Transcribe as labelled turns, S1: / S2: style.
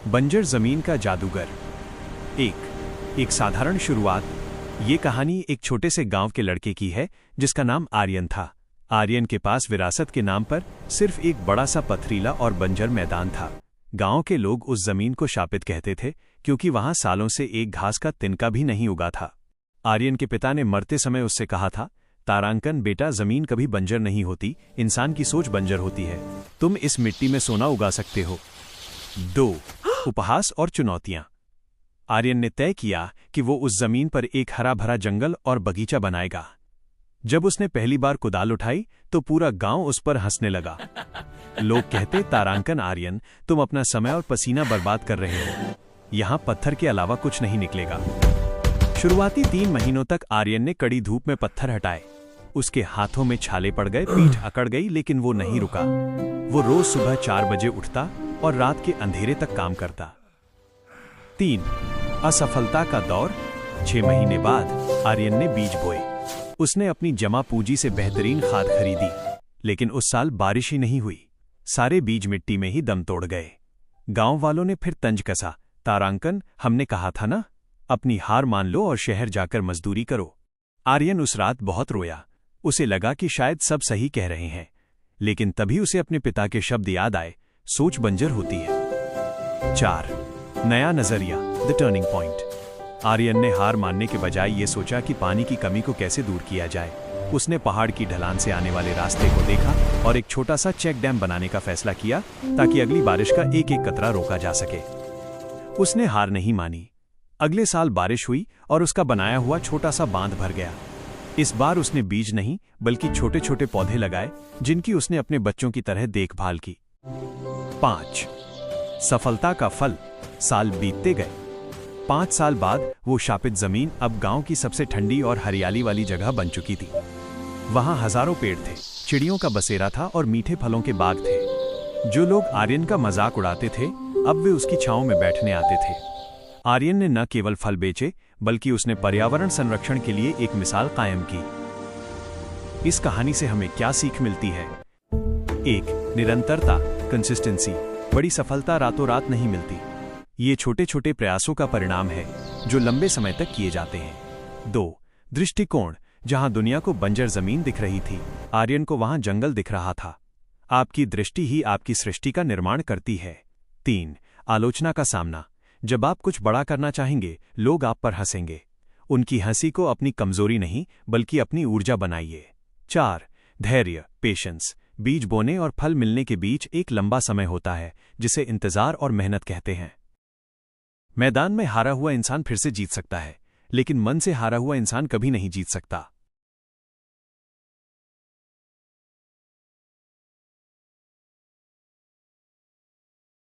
S1: बंजर जमीन का जादूगर। एक साधारण शुरुआत। ये कहानी एक छोटे से गांव के लड़के की है जिसका नाम आर्यन था। आर्यन के पास विरासत के नाम पर सिर्फ एक बड़ा सा पथरीला और बंजर मैदान था। गांव के लोग उस जमीन को शापित कहते थे क्योंकि वहां सालों से एक घास का तिनका भी नहीं उगा था। आर्यन के पिता ने मरते समय उससे कहा था, तारांकन बेटा, जमीन कभी बंजर नहीं होती, इंसान की सोच बंजर होती है। तुम इस मिट्टी में सोना उगा सकते हो। 2 उपहास और चुनौतियां। आर्यन ने तय किया कि वो उस जमीन पर एक हरा भरा जंगल और बगीचा बनाएगा। जब उसने पहली बार कुदाल उठाई तो पूरा गांव उस पर हंसने लगा। लोग कहते, तारांकन आर्यन, तुम अपना समय और पसीना बर्बाद कर रहे हो, यहां पत्थर के अलावा कुछ नहीं निकलेगा। शुरुआती 3 महीनों तक आर्यन ने कड़ी धूप में पत्थर हटाए। उसके हाथों में छाले पड़ गए, पीठ अकड़ गई, लेकिन वो नहीं रुका। वो रोज सुबह 4 बजे उठता और रात के अंधेरे तक काम करता। 3 असफलता का दौर। 6 महीने बाद आर्यन ने बीज बोए। उसने अपनी जमा पूंजी से बेहतरीन खाद खरीदी, लेकिन उस साल बारिश ही नहीं हुई। सारे बीज मिट्टी में ही दम तोड़ गए। गांव वालों ने फिर तंज कसा, तारांकन, हमने कहा था ना, अपनी हार मान लो और शहर जाकर मजदूरी करो। आर्यन उस रात बहुत रोया। उसे लगा कि शायद सब सही कह रहे हैं, लेकिन तभी उसे अपने पिता के शब्द याद आए, सोच बंजर होती है। 4 नया नजरिया, द टर्निंग पॉइंट। आर्यन ने हार मानने के बजाय ये सोचा कि पानी की कमी को कैसे दूर किया जाए। उसने पहाड़ की ढलान से आने वाले रास्ते को देखा और एक छोटा सा चेक डैम बनाने का फैसला किया ताकि अगली बारिश का एक एक कतरा रोका जा सके। उसने हार नहीं मानी। अगले साल बारिश हुई और उसका बनाया हुआ छोटा सा बांध भर गया। इस बार उसने बीज नहीं बल्कि छोटे छोटे पौधे लगाए जिनकी उसने अपने बच्चों की तरह देखभाल की। 5 सफलता का फल। साल बीतते गए। 5 साल बाद वो शापित जमीन अब गांव की सबसे ठंडी और हरियाली वाली जगह बन चुकी थी। वहां हजारों पेड़ थे, चिड़ियों का बसेरा था और मीठे फलों के बाग थे। जो लोग आर्यन का मजाक उड़ाते थे अब वे उसकी छांव में बैठने आते थे। आर्यन ने न केवल फल बेचे बल्कि उसने पर्यावरण संरक्षण के लिए एक मिसाल कायम की। इस कहानी से हमें क्या सीख मिलती है? 1 निरंतरता, कंसिस्टेंसी। बड़ी सफलता रातों रात नहीं मिलती। ये छोटे छोटे प्रयासों का परिणाम है जो लंबे समय तक किए जाते हैं। 2 दृष्टिकोण। जहां दुनिया को बंजर जमीन दिख रही थी, आर्यन को वहां जंगल दिख रहा था। आपकी दृष्टि ही आपकी सृष्टि का निर्माण करती है। 3 आलोचना का सामना। जब आप कुछ बड़ा करना चाहेंगे, लोग आप पर हंसेंगे। उनकी हंसी को अपनी कमजोरी नहीं बल्कि अपनी ऊर्जा बनाइए। 4 धैर्य, पेशेंस। बीज बोने और फल मिलने के बीच एक लंबा समय होता है जिसे इंतजार और मेहनत कहते हैं। मैदान में हारा हुआ इंसान फिर से जीत सकता है, लेकिन मन से हारा हुआ इंसान कभी नहीं जीत सकता।